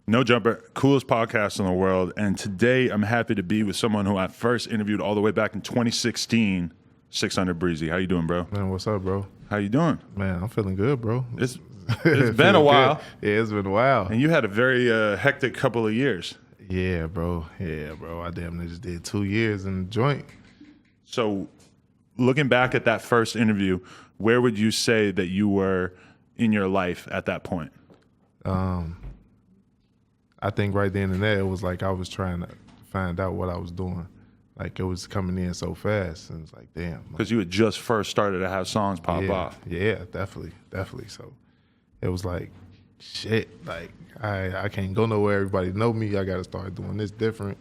No Jumper, coolest podcast in the world. And today I'm happy to be with someone who I first interviewed all the way back in 2016, 600 Breezy. How you doing, bro? Man, what's up, bro? How you doing? Man, I'm feeling good, bro. It's been a while. Good. Yeah, it's been a while. And you had a very hectic couple of years. Yeah, bro. I damn near just did 2 years in the joint. So looking back at that first interview, where would you say that you were in your life at that point? I think right then and there, it was like I was trying to find out what I was doing. Like, it was coming in so fast, and it's like, damn. Because you had just first started to have songs pop off. Yeah, definitely. So it was like, shit, like, I can't go nowhere. Everybody know me. I got to start doing this different.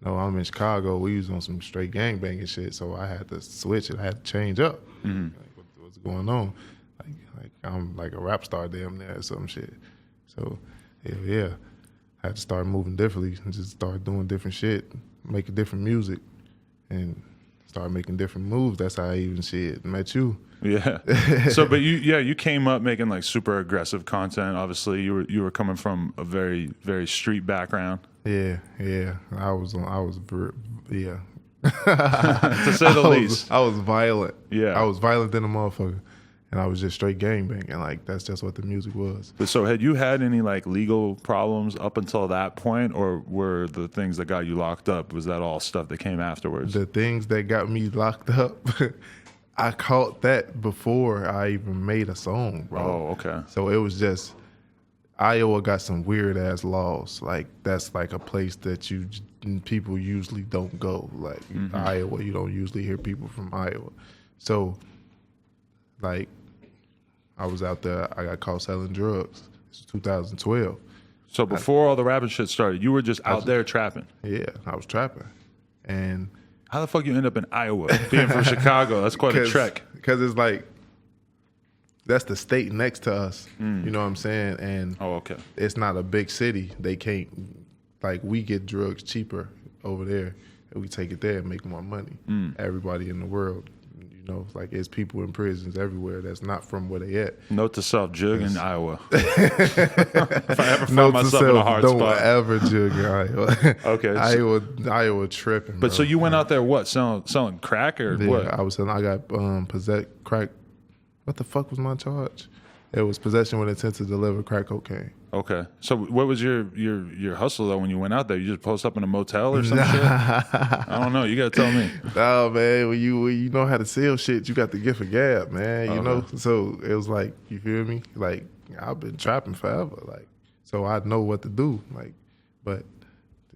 No, I'm in Chicago. We was on some straight gangbanging shit, so I had to switch it. I had to change up. Mm-hmm. Like, what's going on? Like I'm like a rap star damn near or some shit. So, yeah. I had to start moving differently and just start doing different shit, making different music, and start making different moves. That's how I even met you. Yeah. So, but you came up making like super aggressive content. Obviously, you were coming from a very, very street background. Yeah. I was, yeah. To say the least. I was violent. Yeah. I was violent than a motherfucker. And I was just straight gangbanging. Like, that's just what the music was. But so had you had any like legal problems up until that point, or were the things that got you locked up, was that all stuff that came afterwards? The things that got me locked up, I caught that before I even made a song, bro. Oh, okay. So it was just, Iowa got some weird ass laws. Like, that's like a place that people usually don't go. Like, Iowa, you don't usually hear people from Iowa. So, like, I was out there, I got caught selling drugs. This was 2012. So before all the rapping shit started, you were just out there trapping? Yeah, I was trapping. And how the fuck you end up in Iowa? Being from Chicago, that's quite a trek. Because it's like, that's the state next to us. You know what I'm saying? And it's not a big city. They can't, like, we get drugs cheaper over there, and we take it there and make more money. Everybody in the world. You know, like, there's people in prisons everywhere that's not from where they at. Note to self, jug in Iowa. If I ever find myself in a hard don't spot. Don't ever jug in Iowa. Okay. Iowa tripping, But bro. so you went out there, what, selling crack or what? I was selling, I got possessed crack. What the fuck was my charge? It was possession with intent to deliver crack cocaine. Okay. So what was your hustle, though, when you went out there? You just post up in a motel or some shit? I don't know. You got to tell me. No, man. When you know how to sell shit, you got the gift of gab, man. You know? So it was like, you feel me? Like, I've been trapping forever. Like, so I know what to do. Like, but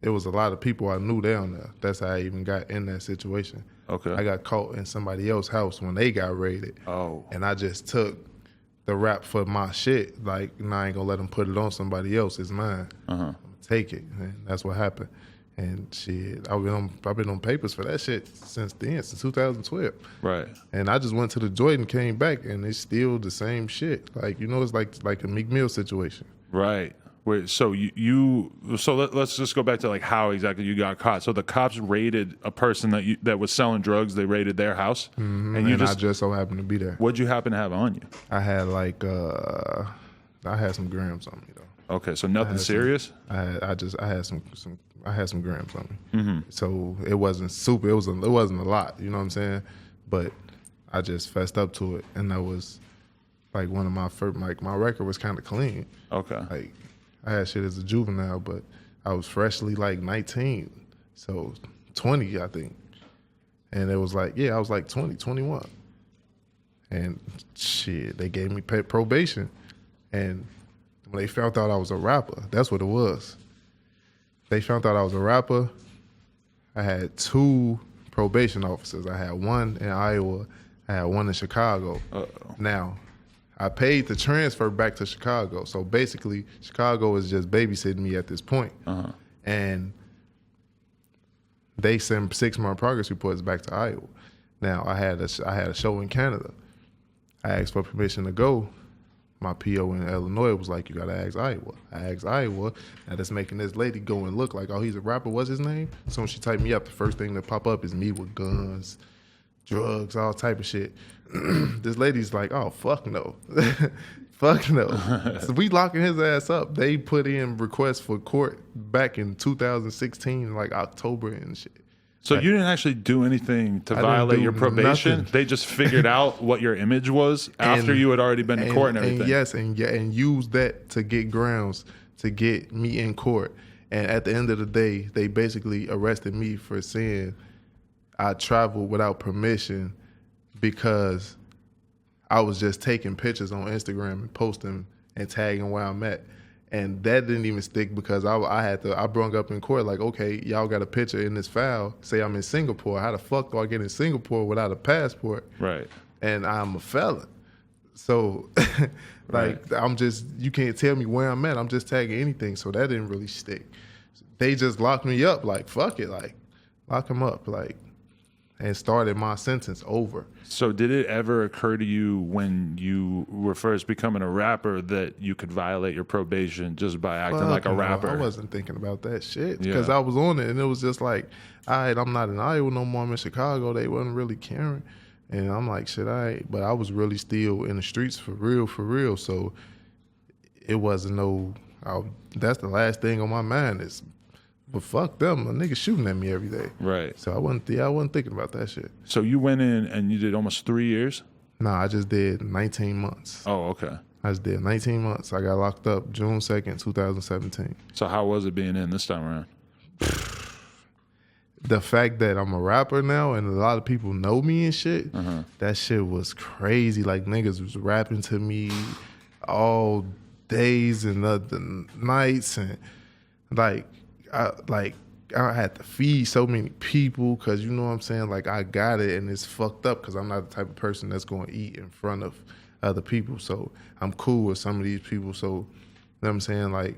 it was a lot of people I knew down there. That's how I even got in that situation. Okay. I got caught in somebody else's house when they got raided. Oh. And I just took the rap for my shit. Like, I ain't gonna let them put it on somebody else. It's mine. I'm gonna take it. And that's what happened. And shit, I've been on papers for that shit since 2012. Right. And I just went to the joint and came back, and it's still the same shit. Like, you know, it's like a Meek Mill situation. Right. Wait, so let's just go back to like how exactly you got caught. So the cops raided a person that was selling drugs. They raided their house, and I just so happened to be there. What'd you happen to have on you? I had like I had some grams on me though. Okay, so nothing serious. I had some grams on me. So it wasn't super. It wasn't a lot. You know what I'm saying? But I just fessed up to it, and that was like one of my first. Like, my record was kind of clean. Okay. Like, I had shit as a juvenile, but I was freshly like 19, so 20, I think. And it was like, I was like 20, 21. And shit, they gave me probation. And when they found out I was a rapper, that's what it was. They found out I was a rapper. I had 2 probation officers. I had one in Iowa. I had one in Chicago. Now, I paid the transfer back to Chicago. So basically, Chicago is just babysitting me at this point. And they send 6-month progress reports back to Iowa. Now, I had a show in Canada. I asked for permission to go. My PO in Illinois was like, you got to ask Iowa. I asked Iowa. Now that's making this lady go and look like, oh, he's a rapper. What's his name? So when she typed me up, the first thing that pop up is me with guns, drugs, all type of shit. This lady's like, oh, fuck no. Fuck no. So we locking his ass up. They put in requests for court back in 2016, like October and shit. So you didn't actually do anything to violate your probation? Nothing. They just figured out what your image was after you had already been to court and everything? And yes, and use that to get grounds to get me in court. And at the end of the day, they basically arrested me for saying I traveled without permission because I was just taking pictures on Instagram and posting and tagging where I'm at. And that didn't even stick because I brung up in court like, okay, y'all got a picture in this file. Say I'm in Singapore. How the fuck do I get in Singapore without a passport? Right. And I'm a felon. So like right. You can't tell me where I'm at. I'm just tagging anything. So that didn't really stick. They just locked me up like, fuck it. Like, lock him up. Like, and started my sentence over. So did it ever occur to you when you were first becoming a rapper that you could violate your probation just by acting like a rapper? I wasn't thinking about that shit because I was on it and it was just like, all right, I'm not in Iowa no more. I'm in Chicago. They wasn't really caring. And I'm like, shit, all right. But I was really still in the streets for real. So it wasn't that's the last thing on my mind is, but fuck them, a nigga shooting at me every day. Right. So I wasn't thinking about that shit. So you went in and you did almost 3 years? Nah, I just did 19 months. Oh, okay. I just did 19 months. I got locked up June 2nd, 2017. So how was it being in this time around? The fact that I'm a rapper now and a lot of people know me and shit, that shit was crazy. Like niggas was rapping to me all days and other nights and I had to feed so many people because you know what I'm saying? Like I got it and it's fucked up because I'm not the type of person that's going to eat in front of other people. So I'm cool with some of these people. So, you know what I'm saying? Like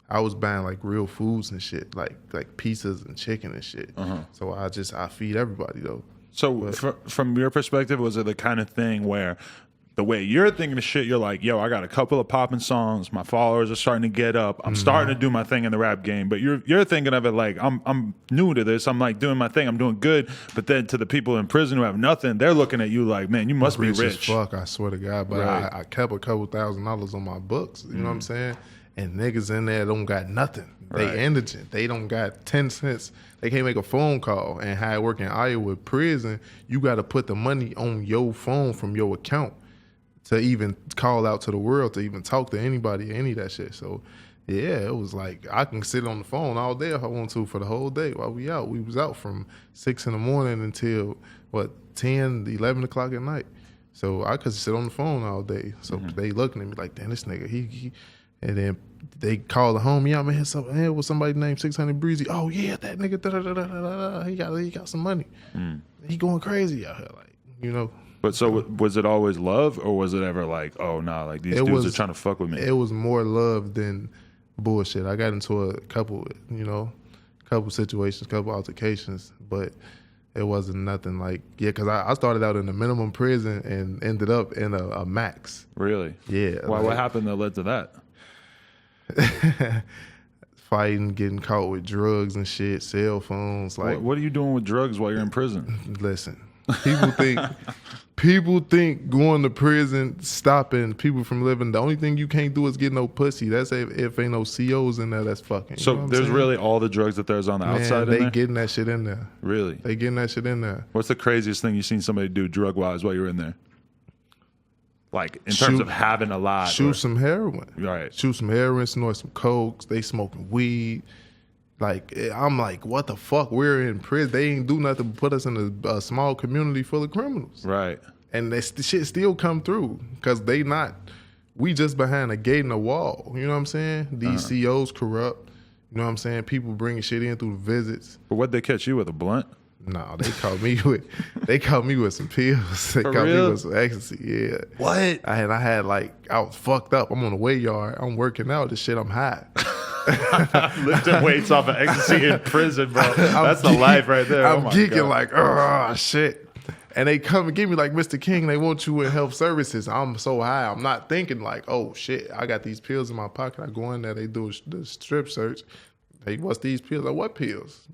I was buying like real foods and shit, like pizzas and chicken and shit. So I feed everybody though. So from your perspective, was it the kind of thing where the way you're thinking of shit, you're like, yo, I got a couple of popping songs. My followers are starting to get up. I'm starting to do my thing in the rap game. But you're thinking of it like, I'm new to this. I'm like doing my thing. I'm doing good. But then to the people in prison who have nothing, they're looking at you like, man, you must be rich. As fuck, I swear to God. But I kept a couple $1,000s on my books. You know what I'm saying? And niggas in there don't got nothing. They indigent. They don't got 10 cents. They can't make a phone call. And how I work in Iowa prison, you got to put the money on your phone from your account to even call out to the world, to even talk to anybody, any of that shit. So, yeah, it was like I can sit on the phone all day if I want to for the whole day while we out. We was out from 6 in the morning until, 10, 11 o'clock at night. So I could sit on the phone all day. So they looking at me like, damn, this nigga, he and then they call the homie out, man, here was somebody named 600 Breezy. Oh, yeah, that nigga, he got some money. He going crazy out here, like, you know. But so was it always love, or was it ever like, oh, nah, like these dudes are trying to fuck with me? It was more love than bullshit. I got into a couple situations, couple altercations, but it wasn't nothing like, because I started out in a minimum prison and ended up in a max. Really? Yeah. Why? What happened that led to that? Fighting, getting caught with drugs and shit, cell phones. Like, what are you doing with drugs while you're in prison? Listen, people think going to prison stopping people from living. The only thing you can't do is get no pussy. That's if ain't no COs in there. That's fucking. So there's really all the drugs that there's on the outside. They getting that shit in there. Really? They getting that shit in there. What's the craziest thing you seen somebody do drug wise while you're in there? Like in terms of having a lot. Shoot some heroin. Right. Shoot some heroin, snort some cokes. They smoking weed. Like, I'm like, what the fuck? We're in prison. They ain't do nothing but put us in a small community full of criminals. Right. And the shit still come through because we just behind a gate and a wall. You know what I'm saying? These COs corrupt. You know what I'm saying? People bringing shit in through the visits. But what'd they catch you with, a blunt? No, they caught me with some pills. They caught me with some ecstasy. Yeah. What? I was fucked up. I'm on the weight yard. I'm working out. This shit, I'm high. Lifting weights off of ecstasy in prison, bro. That's the life right there. I'm geeking like, oh shit. And they come and get me like, Mr. King, they want you in health services. I'm so high. I'm not thinking like, oh shit, I got these pills in my pocket. I go in there, they do the strip search. Hey, what's these pills? Like, what pills?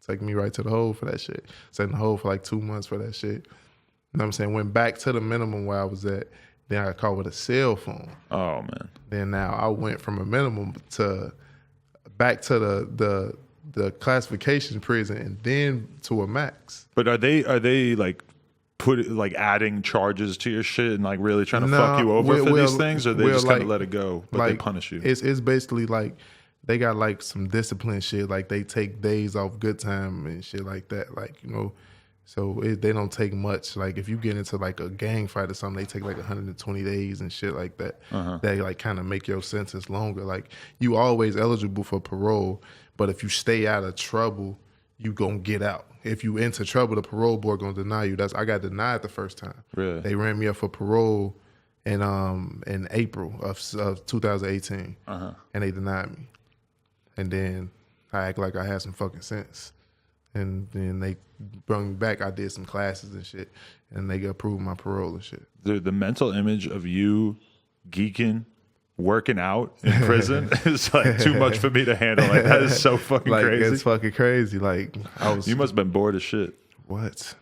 Take me right to the hole for that shit. Sat in the hole for like 2 months for that shit. You know what I'm saying? Went back to the minimum where I was at. Then I got caught with a cell phone. Oh man. Then now I went from a minimum to back to the classification prison and then to a max. But are they like adding charges to your shit and like really trying to fuck you over for these things, or they just kind of let it go but they punish you? It's basically like they got like some discipline shit. Like they take days off good time and shit like that. Like, you know, so they don't take much. Like if you get into like a gang fight or something, they take like 120 days and shit like that. They like kind of make your sentence longer. Like you always eligible for parole, but if you stay out of trouble, you gonna get out. If you into trouble, the parole board gonna deny you. I got denied the first time. Really? They ran me up for parole in April of 2018, and they denied me. And then I act like I had some fucking sense. And then they brought me back. I did some classes and shit, and they approved my parole and shit. The mental image of you geeking, working out in prison is like too much for me to handle. Like that is so fucking like, crazy. It's fucking crazy. Like You must have been bored as shit. What?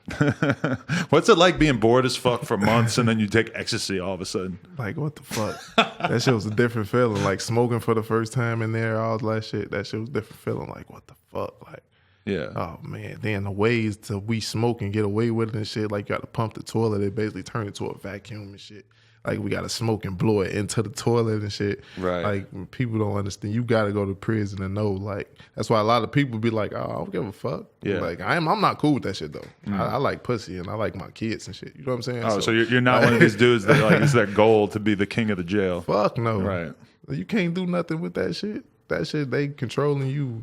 What's it like being bored as fuck for months and then you take ecstasy all of a sudden? Like, what the fuck? That shit was a different feeling. Like smoking for the first time in there, all that shit. That shit was a different feeling. Like, what the fuck? Like, yeah. Oh man. Then the ways to we smoke and get away with it and shit. Like you got to pump the toilet. It basically turned into a vacuum and shit. Like we got to smoke and blow it into the toilet and shit. Right. Like people don't understand. You got to go to prison and know. Like that's why a lot of people be like, oh, I don't give a fuck. Yeah. Like I'm not cool with that shit though. I like pussy and I like my kids and shit. You know what I'm saying? Oh, so you're not one of these dudes that like it's their goal to be the king of the jail. Fuck no. Right. You can't do nothing with that shit. That shit they controlling you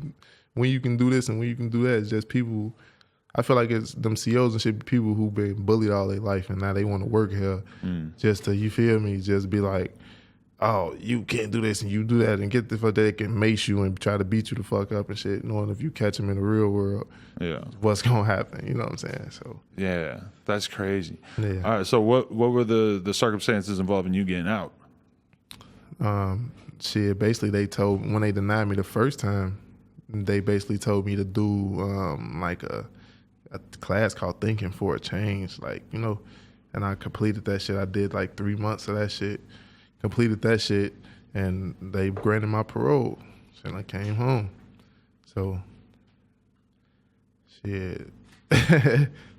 when you can do this and when you can do that. It's just people. I feel like it's them COs and shit, people who been bullied all their life and now they want to work here just to, you feel me, just be like, oh, you can't do this and you do that and get the fuck that they can mace you and try to beat you the fuck up and shit, knowing if you catch them in the real world, what's going to happen, you know what I'm saying? So yeah, that's crazy. Yeah. All right, so what were the circumstances involving you getting out? Shit, basically they told, when they denied me the first time, they basically told me to do like a class called Thinking for a Change, like, you know, and I completed that shit. I did like 3 months of that shit, completed that shit, and they granted my parole, and I came home. So, shit,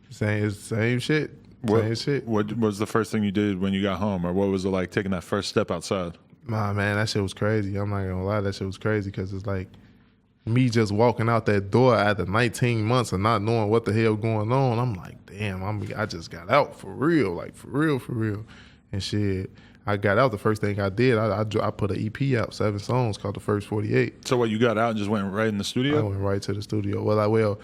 same shit. Same shit. What was the first thing you did when you got home, or what was it like taking that first step outside? Nah, man, that shit was crazy. I'm not gonna lie, that shit was crazy because it's like, me just walking out that door after 19 months and not knowing what the hell going on, I'm like, damn, I just got out for real, like for real. And shit, I got out. The first thing I did, I put an EP out, 7 songs called The First 48. So what, you got out and just went right in the studio? I went right to the studio.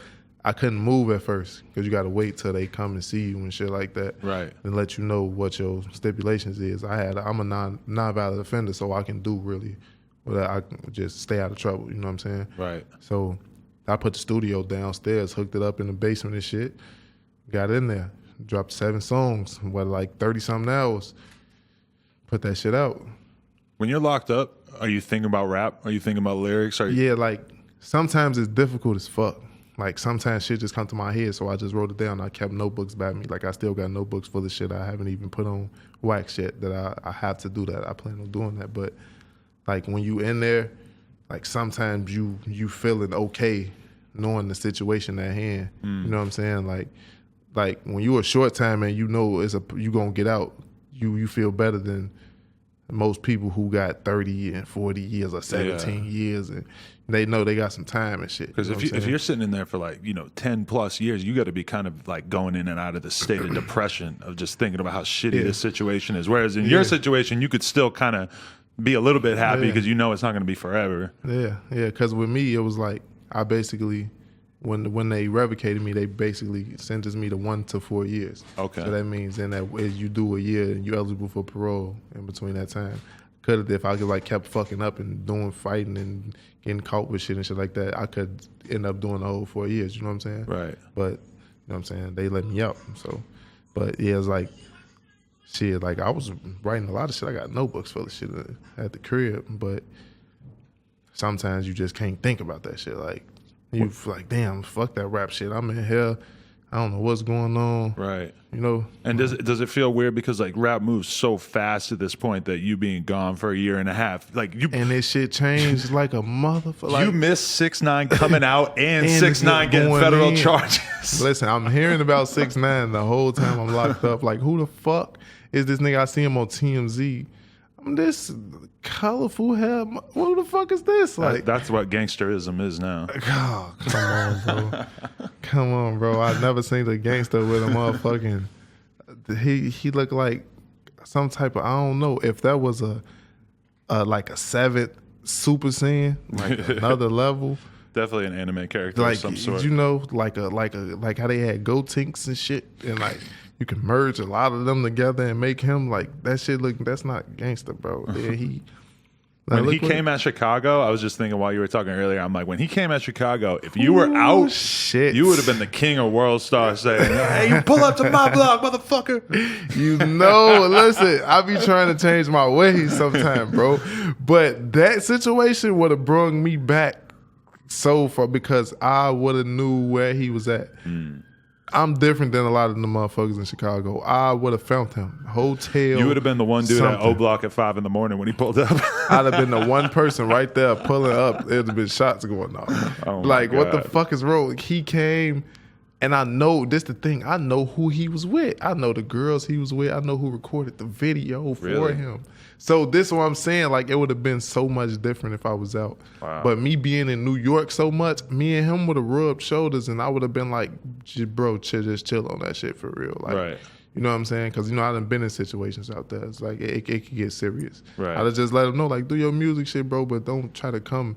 I couldn't move at first because you got to wait till they come and see you and shit like that. Right. And let you know what your stipulations is. I'm a non-violent offender, so I can do really. Well, I can just stay out of trouble, you know what I'm saying? Right. So I put the studio downstairs, hooked it up in the basement and shit, got in there, dropped 7 songs, like 30-something hours, put that shit out. When you're locked up, are you thinking about rap? Are you thinking about lyrics? Yeah, like sometimes it's difficult as fuck. Like sometimes shit just come to my head, so I just wrote it down. I kept notebooks by me. Like I still got notebooks full of shit I haven't even put on wax yet that I have to do that. I plan on doing that, but like when you in there, like sometimes you feeling okay knowing the situation at hand. You know what I'm saying? Like when you a short time and you know you gonna get out, you feel better than most people who got 30 and 40 years or 17 years and they know they got some time and shit. Because if you're sitting in there for like, 10 plus years, you got to be kind of like going in and out of the state of depression of just thinking about how shitty this situation is. Whereas in your situation, you could still kind of be a little bit happy because you know it's not going to be forever. Yeah. Because with me, it was like I basically, when they revocated me, they basically sentenced me to 1 to 4 years. Okay. So that means then that as you do a year and you're eligible for parole in between that time. Could have, if I could like kept fucking up and fighting and getting caught with shit and shit like that, I could end up doing the whole 4 years. You know what I'm saying? Right. But you know what I'm saying? They let me out. So, but yeah, it's like shit. Like I was writing a lot of shit. I got notebooks full of shit at the crib, but sometimes you just can't think about that shit. Like You like, damn, fuck that rap shit. I'm in here. I don't know what's going on. Right. You know. And does it feel weird because like rap moves so fast at this point that you being gone for a year and a half, like you and this shit changed like a motherfucker. Like, you missed 6ix9ine coming out and 6ix9ine getting federal charges. Listen, I'm hearing about 6ix9ine the whole time I'm locked up. Like, who the fuck is this nigga? I see him on TMZ. I'm this colorful hair. Who the fuck is this? Like, that's what gangsterism is now. Oh, come on, bro. Come on, bro. I never seen a gangster with a motherfucking. He looked like some type of, I don't know if that was a like a 7th Super Saiyan, like another level. Definitely an anime character like, of some sort. You know, like how they had Gotenks and shit, and like you can merge a lot of them together and make him like that shit look. That's not gangster, bro. Yeah, when he came at Chicago, I was just thinking while you were talking earlier, I'm like, when he came at Chicago, if you were out, shit, you would have been the king of World Star saying, hey, you pull up to my block, motherfucker. You know, listen, I be trying to change my ways sometime, bro. But that situation would have brought me back so far because I would have knew where he was at. I'm different than a lot of the motherfuckers in Chicago. I would have found him. Hotel. You would have been the one dude at O Block at 5 a.m. when he pulled up. I'd have been the one person right there pulling up. There'd have been shots going off. Oh like, what the fuck is wrong? He came, and I know, this the thing, I know who he was with. I know the girls he was with. I know who recorded the video for him. So this is what I'm saying. Like, it would have been so much different if I was out. Wow. But me being in New York so much, me and him would have rubbed shoulders, and I would have been like, bro, just chill on that shit for real. Like, right. You know what I'm saying? Because, you know, I done been in situations out there. It's like, it could get serious. Right. I'd have just let him know, like, do your music shit, bro, but don't try to come,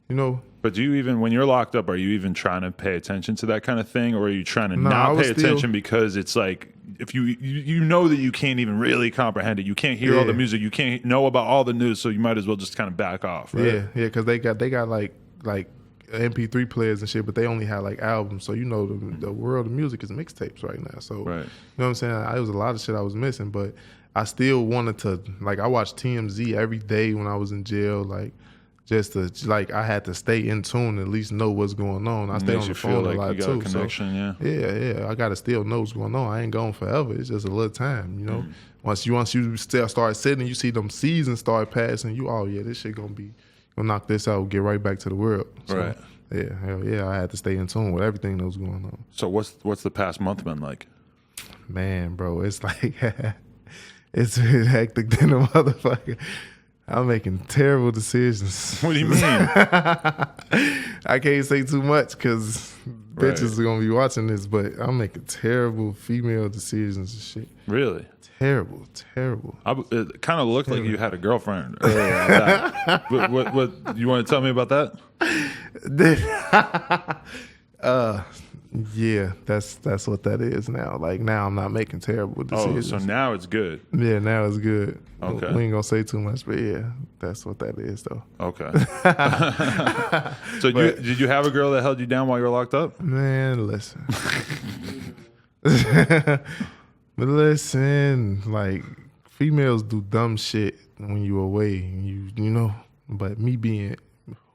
you know. But do you even, when you're locked up, are you even trying to pay attention to that kind of thing? Or are you trying to not pay attention because it's like, if you know that you can't even really comprehend it, you can't hear all the music, you can't know about all the news, so you might as well just kind of back off, right? Yeah, because they got like MP3 players and shit, but they only had like albums. So, you know, the world of music is mixtapes right now. So, right. You know what I'm saying? It was a lot of shit I was missing, but I still wanted to, like, I watched TMZ every day when I was in jail, like, just to, like, I had to stay in tune and at least know what's going on. I stay on the phone a lot too. Connection, so, yeah. I got to still know what's going on. I ain't gone forever. It's just a little time, you know? Once you still start sitting and you see them seasons start passing, this shit gonna knock this out, get right back to the world. So, right. Yeah, hell yeah. I had to stay in tune with everything that was going on. So what's the past month been like? Man, bro, it's like it's been hectic than a motherfucker. I'm making terrible decisions. What do you mean? I can't say too much because bitches are gonna be watching this, but I'm making terrible female decisions and shit. Really? Terrible. It kind of looked like you had a girlfriend. What you want to tell me about that? Yeah, that's what that is now. Like, now I'm not making terrible decisions. Oh, so now it's good. Yeah, now it's good. Okay. We ain't gonna say too much, but yeah, that's what that is, though. Okay. So did you have a girl that held you down while you were locked up? Man, listen. But listen, like, females do dumb shit when you away, and you know. But me being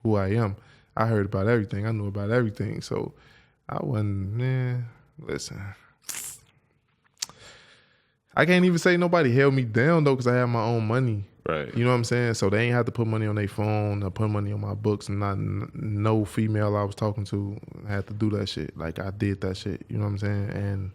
who I am, I heard about everything. I knew about everything, so I wasn't. Listen, I can't even say nobody held me down though, because I had my own money. Right. You know what I'm saying? So they ain't have to put money on their phone or put money on my books, and no female I was talking to had to do that shit. Like, I did that shit. You know what I'm saying? And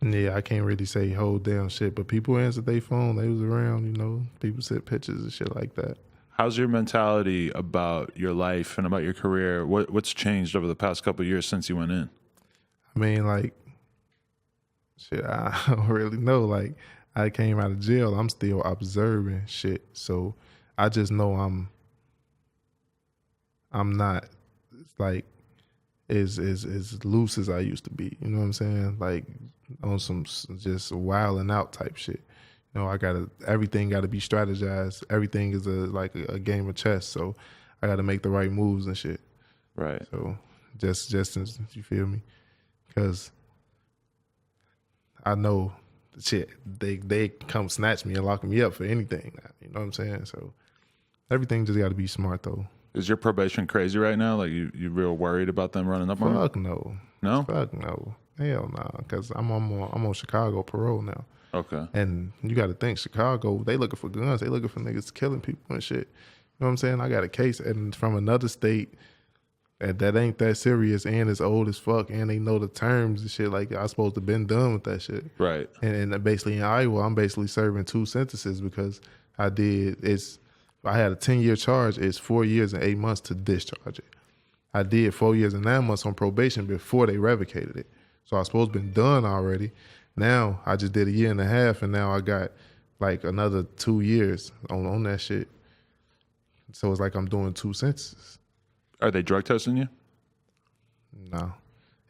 I can't really say hold down shit, but people answered their phone. They was around, you know. People sent pictures and shit like that. How's your mentality about your life and about your career? What's changed over the past couple of years since you went in? I mean, like, shit, I don't really know. Like, I came out of jail. I'm still observing shit. So I just know I'm not, like, as loose as I used to be. You know what I'm saying? Like, on some just wilding out type shit. You know, everything gotta be strategized. Everything is a game of chess. So I gotta make the right moves and shit. Right. So just you feel me? Because I know shit, they come snatch me and lock me up for anything. You know what I'm saying? So everything just gotta be smart though. Is your probation crazy right now? Like you real worried about them running up on you? Fuck no. No? Fuck no. Hell no. Because I'm on Chicago parole now. Okay. And you got to think, Chicago, they looking for guns. They looking for niggas killing people and shit. You know what I'm saying? I got a case and from another state that ain't that serious and it's old as fuck and they know the terms and shit. Like, I supposed to been done with that shit. Right. And basically in Iowa, I'm basically serving 2 sentences because I had a 10-year charge. It's 4 years and 8 months to discharge it. I did 4 years and 9 months on probation before they revocated it. So I was supposed to been done already. Now I just did a year and a half and now I got like another 2 years on that shit. So it's like I'm doing 2 sentences. Are they drug testing you? No.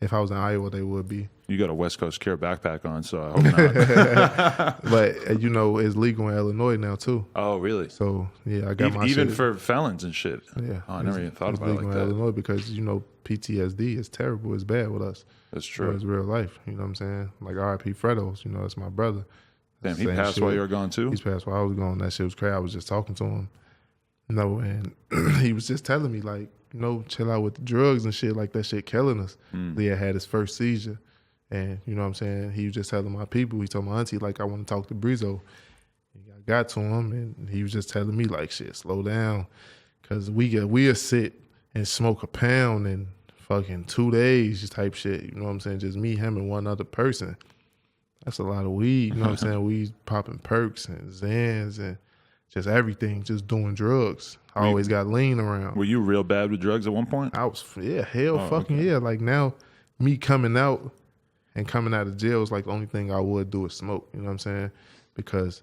If I was in Iowa, they would be. You got a West Coast Care backpack on, so I hope not. But, you know, it's legal in Illinois now, too. Oh, really? So, yeah, I got my Even shit. for felons and shit? Yeah. Oh, I never even thought about it legal like in that. Illinois because, you know, PTSD is terrible. It's bad with us. That's true. It's real life. You know what I'm saying? Like R.I.P. Fredos, you know, that's my brother. Damn, he passed while you were gone, too? He's passed while I was gone. That shit was crazy. I was just talking to him. No, and he was just telling me, like, you know, chill out with the drugs and shit, like that shit killing us. Leah had his first seizure. And, you know what I'm saying? He was just telling my people, he told my auntie, like, I want to talk to Breezy. I got to him, and he was just telling me, like, shit, slow down. Because we'll sit and smoke a pound in fucking 2 days type shit. You know what I'm saying? Just me, him, and one other person. That's a lot of weed. You know what I'm saying? We popping perks and Zans and just everything, just doing drugs. I always got lean around. Were you real bad with drugs at one point? I was, yeah. Like now, me coming out of jail is like the only thing I would do is smoke. You know what I'm saying? Because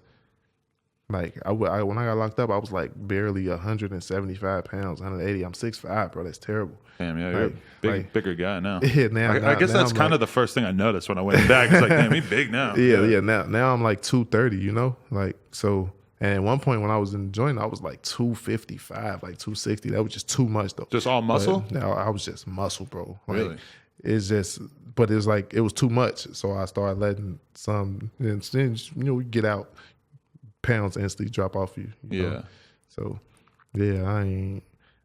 like when I got locked up, I was like barely 175 pounds, 180. I'm 6'5", bro. That's terrible. Damn, yeah, you're a bigger guy now. Yeah, now I guess that's kind of the first thing I noticed when I went back. It's like, damn, he's big now. Yeah. Now I'm like 230. You know, like so. And at one point when I was in the joint, I was like 255, like 260. That was just too much though. Just all muscle? No, I was just muscle, bro. Like, really? It's just, but it was like, it was too much. So I started letting some, and then, you know, we get out, pounds instantly drop off you. You know? So, yeah,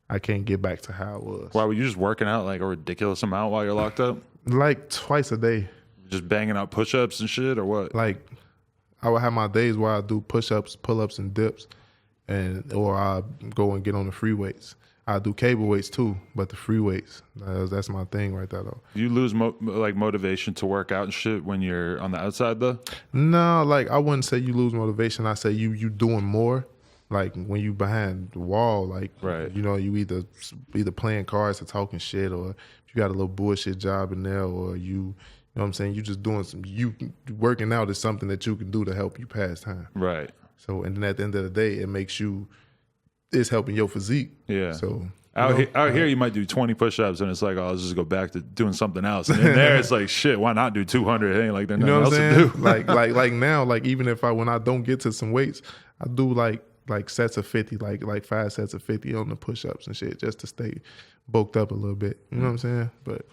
I can't get back to how it was. Why, were you just working out like a ridiculous amount while you're locked up? Like twice a day. Just banging out push-ups and shit or what? Like, I would have my days where I do push-ups, pull-ups, and dips, or I go and get on the free weights. I do cable weights too, but the free weights, that's my thing right there though. Do you lose motivation to work out and shit when you're on the outside though? No, like I wouldn't say you lose motivation. I say you doing more. Like when you behind the wall, like right. You know, you either playing cards or talking shit, or if you got a little bullshit job in there, or you know what I'm saying? You just doing working out is something that you can do to help you pass time. Right. So, and then at the end of the day, it's helping your physique. Yeah. So out here, you might do 20 push-ups and it's like, oh, let's just go back to doing something else. And in there, it's like, shit, why not do 200? It ain't like there's nothing else to do. like now, like even if when I don't get to some weights, I do like sets of 50, like 5 sets of 50 on the push-ups and shit, just to stay bulked up a little bit. You know what I'm saying? But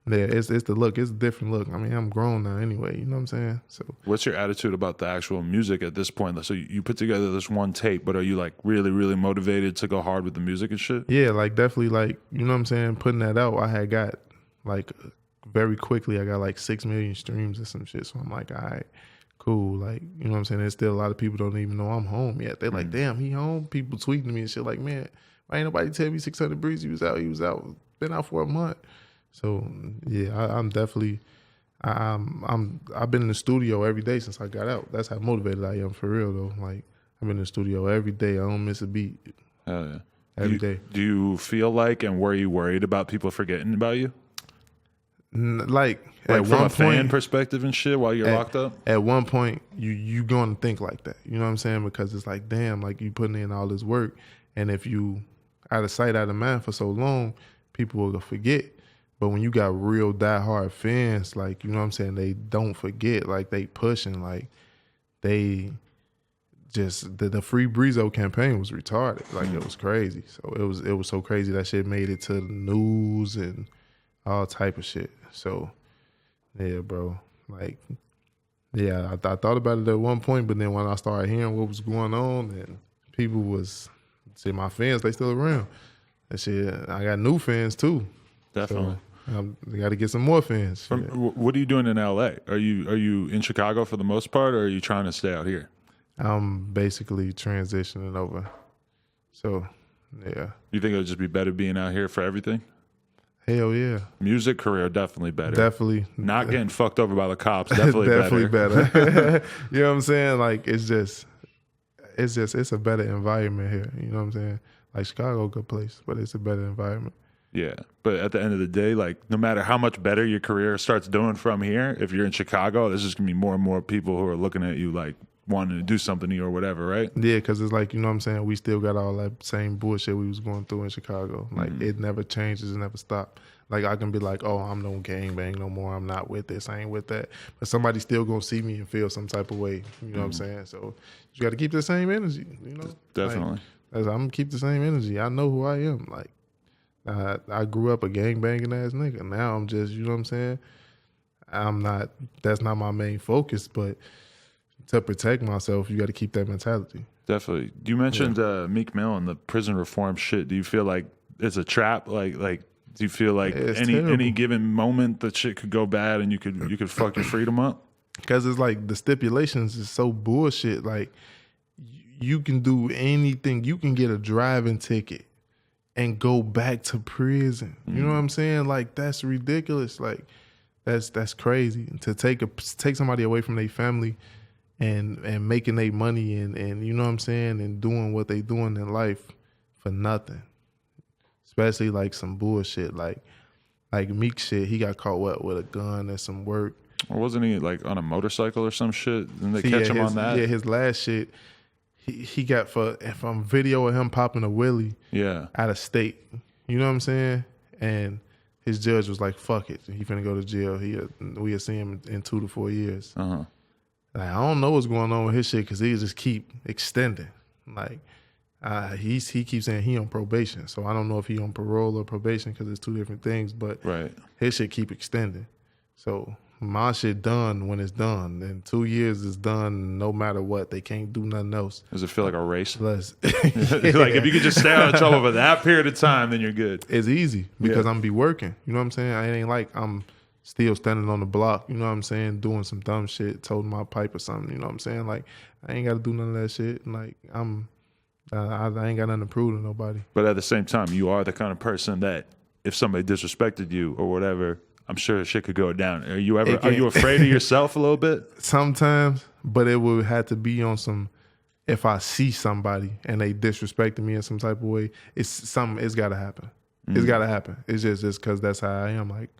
yeah, it's the look. It's a different look. I mean, I'm grown now anyway. You know what I'm saying? So, what's your attitude about the actual music at this point? So you put together this one tape, but are you like really, really motivated to go hard with the music and shit? Yeah, like definitely, like you know what I'm saying. Putting that out, I had got like very quickly. I got like 6 million streams or some shit. So I'm like, all right, cool. Like you know what I'm saying. There's still a lot of people don't even know I'm home yet. They're like, damn, he home. People tweeting me and shit like, man, why ain't nobody tell me 600 Breezy was out? He was out. Been out for a month. So yeah, I'm definitely I've been in the studio every day since I got out. That's how motivated I am for real though. Like I'm in the studio every day. I don't miss a beat. Hell yeah. Every day. Do you feel like and were you worried about people forgetting about you? Like from a fan perspective and shit while you're locked up? At one point you going to think like that. You know what I'm saying? Because it's like, damn, like you putting in all this work, and if you out of sight, out of mind for so long, people will forget. But when you got real diehard fans, like, you know what I'm saying, they don't forget, like they pushing, like they just, the Free Breezo campaign was retarded. Like it was crazy. So it was so crazy that shit made it to the news and all type of shit. So yeah, bro, like, yeah, I thought about it at one point, but then when I started hearing what was going on and people was, see my fans, they still around. that shit, I got new fans too. Definitely. So I got to get some more fans. What are you doing in LA? Are you in Chicago for the most part, or are you trying to stay out here? I'm basically transitioning over. So, yeah. You think it would just be better being out here for everything? Hell yeah. Music career, definitely better. Definitely. Not getting fucked over by the cops, definitely better. You know what I'm saying? Like, it's a better environment here. You know what I'm saying? Like, Chicago, a good place, but it's a better environment. Yeah, but at the end of the day, like, no matter how much better your career starts doing from here, if you're in Chicago, there's just gonna be more and more people who are looking at you like wanting to do something to you or whatever, right? Yeah, because it's like, you know what I'm saying, we still got all that same bullshit we was going through in Chicago. Like, it never changes, it never stops. Like, I can be like, oh, I'm no gangbang no more, I'm not with this, I ain't with that. But somebody's still gonna see me and feel some type of way, you know what I'm saying? So you got to keep the same energy, you know? Definitely. Like, I'm gonna keep the same energy. I know who I am. Like, I grew up a gangbanging ass nigga. Now I'm just, you know what I'm saying? That's not my main focus, but to protect myself, you got to keep that mentality. Definitely. You mentioned Meek Mill and the prison reform shit. Do you feel like it's a trap? Like, do you feel like any given moment that shit could go bad and you could fuck your freedom up? Because it's like the stipulations is so bullshit. Like, you can do anything. You can get a driving ticket and go back to prison. You know what I'm saying? Like, that's ridiculous. Like, that's crazy to take somebody away from their family and making their money and you know what I'm saying, and doing what they doing in life for nothing. Especially like some bullshit like Meek shit. He got caught with a gun and some work. Or wasn't he like on a motorcycle or some shit? Didn't they catch him on that? Yeah, his last shit. He got from video of him popping a wheelie out of state. You know what I'm saying? And his judge was like, fuck it. He finna go to jail. We'll see him in 2 to 4 years. Uh-huh. Like, I don't know what's going on with his shit because he just keep extending. Like, he keeps saying he on probation. So I don't know if he on parole or probation because it's 2 different things. But his shit keep extending. So my shit done when it's done. And 2 years is done no matter what. They can't do nothing else. Does it feel like a race? Less. Like, if you could just stay out of trouble for that period of time, then you're good. It's easy because I'm be working. You know what I'm saying? It ain't like I'm still standing on the block, you know what I'm saying, doing some dumb shit, toting my pipe or something, you know what I'm saying? Like, I ain't got to do none of that shit. And like, I ain't got nothing to prove to nobody. But at the same time, you are the kind of person that if somebody disrespected you or whatever, I'm sure shit could go down. Are you afraid of yourself a little bit? Sometimes, but it would have to be on some, if I see somebody and they disrespecting me in some type of way, it's got to happen. It's got to happen. It's just because that's how I am. Like,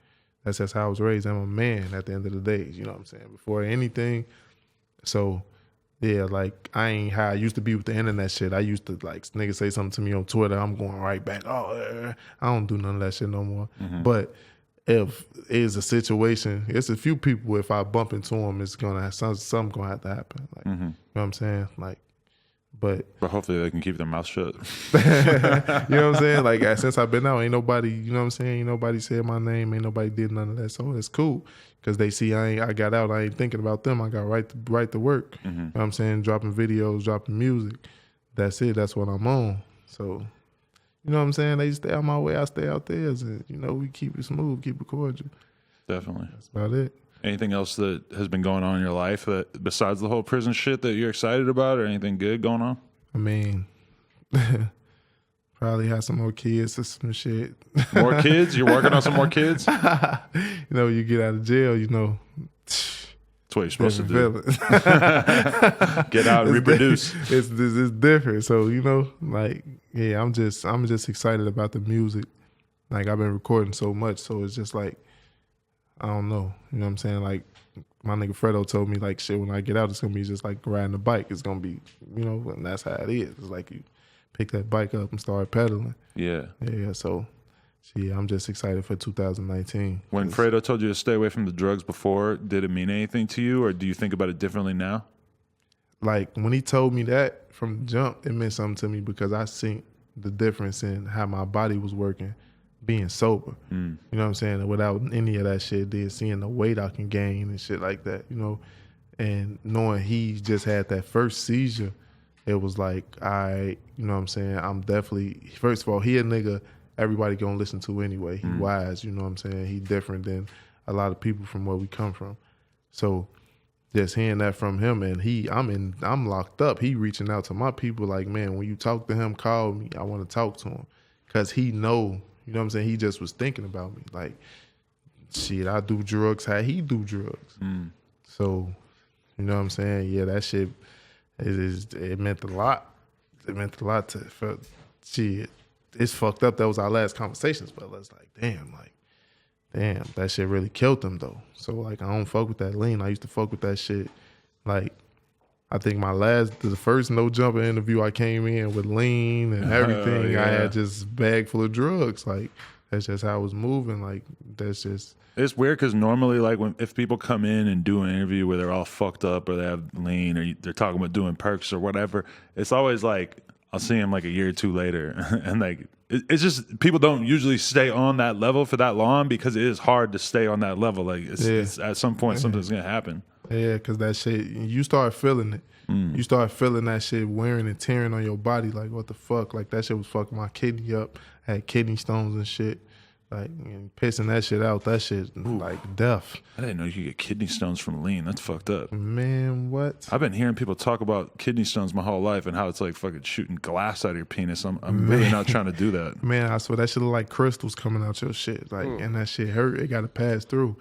that's just how I was raised. I'm a man at the end of the day. You know what I'm saying? Before anything. So, yeah, like, I ain't how I used to be with the internet shit. I used to, like, niggas say something to me on Twitter, I'm going right back. I don't do none of that shit no more. But if it's a situation, it's a few people, if I bump into them, it's going to have something going to have to happen. Like, you know what I'm saying? Like, but hopefully they can keep their mouth shut. You know what I'm saying? Like, since I've been out, ain't nobody, you know what I'm saying? Ain't nobody said my name. Ain't nobody did none of that. So it's cool because they see I got out. I ain't thinking about them. I got right to work. You know what I'm saying? Dropping videos, dropping music. That's it. That's what I'm on. So, you know what I'm saying? They stay out my way. I stay out theirs. And, you know, we keep it smooth, keep it cordial. Definitely. That's about it. Anything else that has been going on in your life that besides the whole prison shit that you're excited about, or anything good going on? I mean, probably have some more kids or some shit. More kids? You're working on some more kids? You know, you get out of jail, you know. That's what you're supposed to do. Get out and It's reproduce. It's different. So, you know, like, yeah, I'm just excited about the music. Like, I've been recording so much, so it's just like, I don't know. You know what I'm saying? Like, my nigga Fredo told me, like, shit, when I get out, it's going to be just like riding a bike. It's going to be, you know, and that's how it is. It's like you pick that bike up and start pedaling. Yeah. Yeah, so, yeah, I'm just excited for 2019. When Fredo told you to stay away from the drugs before, did it mean anything to you, or do you think about it differently now? Like, when he told me that from the jump, it meant something to me because I seen the difference in how my body was working being sober. You know what I'm saying? And without any of that shit, seeing the weight I can gain and shit like that, you know, and knowing he just had that first seizure, it was like, you know what I'm saying? I'm definitely, first of all, he a nigga everybody gonna listen to anyway. He wise, you know what I'm saying? He different than a lot of people from where we come from. So just hearing that from him, and I'm locked up. He reaching out to my people like, man, when you talk to him, call me. I want to talk to him. Cause he know, you know what I'm saying? He just was thinking about me. Like, shit, I do drugs how he do drugs. So, you know what I'm saying? Yeah, that shit, it meant a lot. It meant a lot for shit. It's fucked up. That was our last conversations, but it's like, damn, that shit really killed him though. So like, I don't fuck with that lean. I used to fuck with that shit. Like, I think the first No Jumper interview, I came in with lean and everything. Yeah. I had just a bag full of drugs. Like, that's just how I was moving. Like, that's just. It's weird because normally, like, if people come in and do an interview where they're all fucked up or they have lean or they're talking about doing perks or whatever, it's always like, I'll see them like a year or two later. And like, it's just, people don't usually stay on that level for that long because it is hard to stay on that level. Like, it's at some point, something's going to happen. Yeah, because that shit, you start feeling it. You start feeling that shit wearing and tearing on your body. Like, what the fuck? Like, that shit was fucking my kidney up. I had kidney stones and shit. Like, and pissing that shit out, that shit, like, death. I didn't know you could get kidney stones from lean. That's fucked up. Man, what? I've been hearing people talk about kidney stones my whole life and how it's like fucking shooting glass out of your penis. I'm really not trying to do that. Man, I swear that shit look like crystals coming out your shit. Like, and that shit hurt. It got to pass through.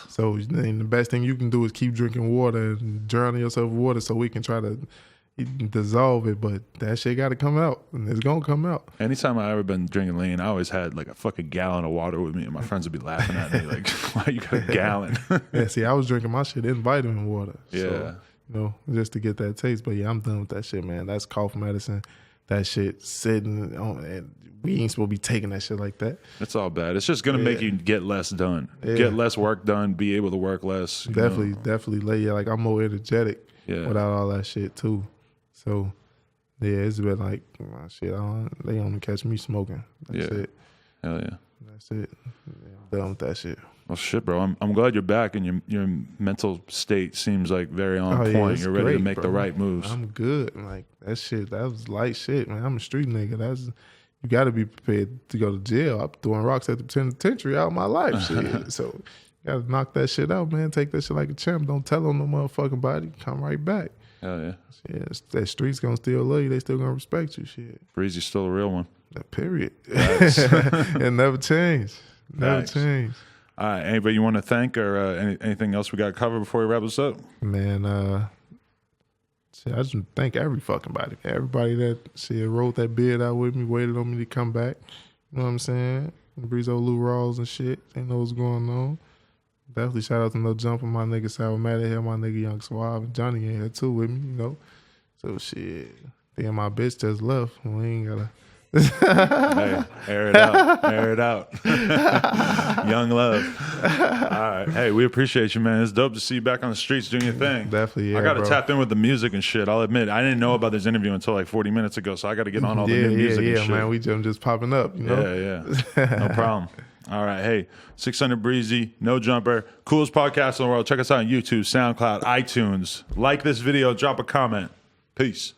So, and the best thing you can do is keep drinking water and drown yourself with water so we can try to dissolve it, but that shit got to come out, and it's gonna come out. Anytime I ever been drinking lean, I always had like a fucking gallon of water with me, and my friends would be laughing at me like, "Why you got a gallon?" Yeah, see, I was drinking my shit in vitamin water. Yeah, so, you know, just to get that taste. But yeah, I'm done with that shit, man. That's cough medicine. That shit sitting on, and we ain't supposed to be taking that shit like that. it's all bad. It's just gonna make you get less done, get less work done, be able to work less. Definitely. Like, I'm more energetic without all that shit too. So, yeah, it's been like, shit, they only catch me smoking. That's it. Hell yeah. That's it. Yeah, I'm done with that shit. Well, shit, bro. I'm glad you're back, and your mental state seems like very on point. You're ready to make the right moves. I'm good. Like, that shit, that was light shit, man. I'm a street nigga. You got to be prepared to go to jail. I'm throwing rocks at the penitentiary all my life, shit. So, you got to knock that shit out, man. Take that shit like a champ. Don't tell on no motherfucking body. Come right back. Hell yeah. Yeah, that street's gonna still love you. They still gonna respect you. Shit. Breezy's still a real one. Period. It never changed. Never changed. All right. Anybody you want to thank or anything else we got covered before we wrap this up? Man, shit, I just thank every fucking body. Everybody that rolled that beard out with me, waited on me to come back. You know what I'm saying? Breezy Lou Rawls and shit. They know what's going on. Definitely shout out to No Jumper, my nigga Sour Matt here, my nigga Young Suave, and Johnny in here too with me, you know. So shit. Then my bitch just left. We ain't gotta Hey, air it out. Young love. All right. Hey, we appreciate you, man. It's dope to see you back on the streets doing your thing. Definitely, yeah. I gotta tap in with the music and shit. I'll admit, I didn't know about this interview until like 40 minutes ago, so I gotta get on all the new music and shit. Yeah, man. We just popping up, you know? Yeah. No problem. All right. Hey, 600 Breezy, No Jumper, coolest podcast in the world. Check us out on YouTube, SoundCloud, iTunes. Like this video, drop a comment. Peace.